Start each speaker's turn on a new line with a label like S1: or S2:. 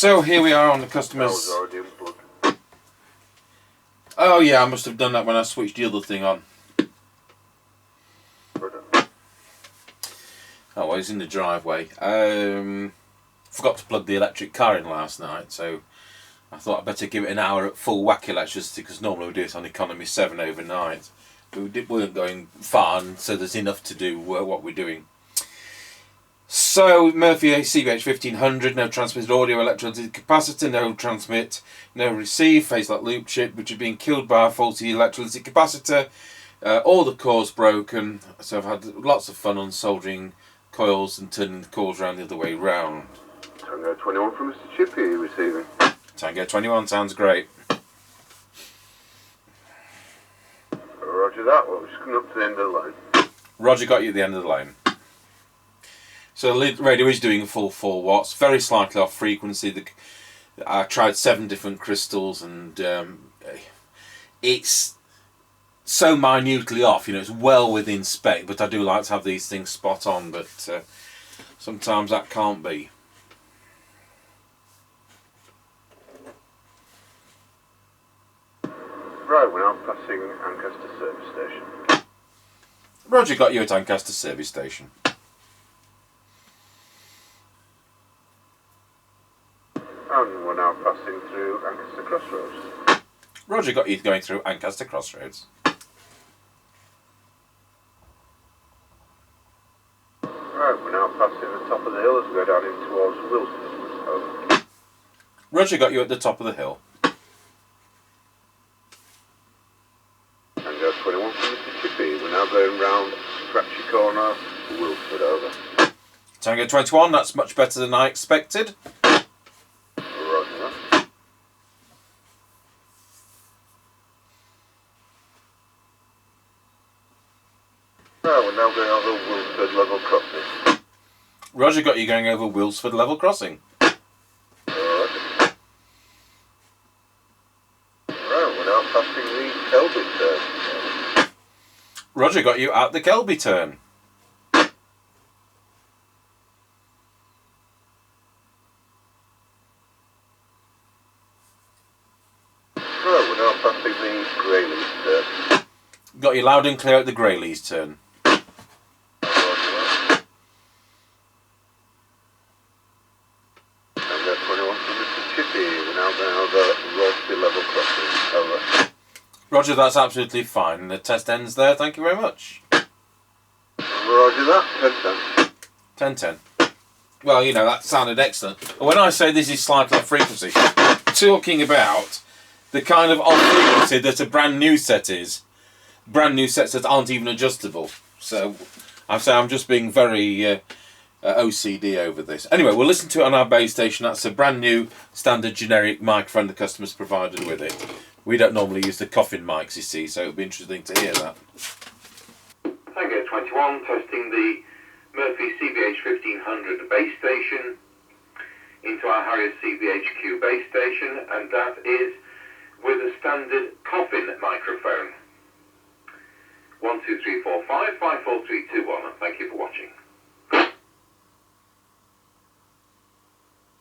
S1: So here we are on the customer's...
S2: That was already unplugged.
S1: Oh yeah, I must have done that when I switched the other thing on. Oh, well, he's in the driveway. Forgot to plug the electric car in last night, so I thought I'd better give it an hour at full whack electricity, because normally we do it on economy 7 overnight. But we weren't going far, and so there's enough to do what we're doing. So, Murphy CBH1500, no transmitted audio electrolytic capacitor, no transmit, no receive, phase lock loop chip, which is being killed by a faulty electrolytic capacitor. All the cores broken, so I've had lots of fun on soldering coils and turning the cores around the other way round.
S2: Tango 21 from Mr. Chippie receiving.
S1: Tango 21 sounds great.
S2: Roger that, well, we're just coming up to the end of the line.
S1: Roger got you at the end of the line. So the radio is doing full 4 watts, very slightly off frequency. I tried 7 different crystals, and it's so minutely off, you know, it's well within spec, but I do like to have these things spot on, but sometimes that can't be.
S2: Right, we're now passing Ancaster service station.
S1: Roger got you at Ancaster service station.
S2: And we're now passing through Ancaster Crossroads.
S1: Roger got you going through Ancaster Crossroads.
S2: Right, we're now passing the top of the hill as we go down in towards Wilson. Over.
S1: Roger got you at the top of the hill.
S2: Tango 21 from Mr. Chippie. We're now going round Scratchy Corner, Wilford over.
S1: Tango 21, that's much better than I expected.
S2: Roger that. Right, we're now going over Wilford level crossing.
S1: Roger got you going over Wilsford level crossing.
S2: Roger. Right, we're now passing the Kelby turn.
S1: Roger got you at the Kelby turn.
S2: Right, we're now passing the Greyleys turn.
S1: Got you loud and clear at the Greyleys turn.
S2: Roger that. Tango 21 from Mr. Chippie. We're now going over Rollsby level crossing. Over.
S1: Roger, that's absolutely fine. The test ends there, thank you very much.
S2: Roger that. 10-10.
S1: 10-10. Well, you know, that sounded excellent. When I say this is slightly off frequency, I'm talking about the kind of off frequency that a brand new set is. Brand new sets that aren't even adjustable. So I'm just being very OCD over this. Anyway, we'll listen to it on our base station. That's a brand new standard generic microphone the customer's provided with it. We don't normally use the coffin mics, you see, so it'll be interesting to hear that.
S3: Tango 21, testing the Murphy CBH1500 base station into our Harrier CBHQ base station, and that is with a standard coffin microphone. 1, 2, 3, 4, 5, 5, 4, 3, 2, 1, and thank you for watching.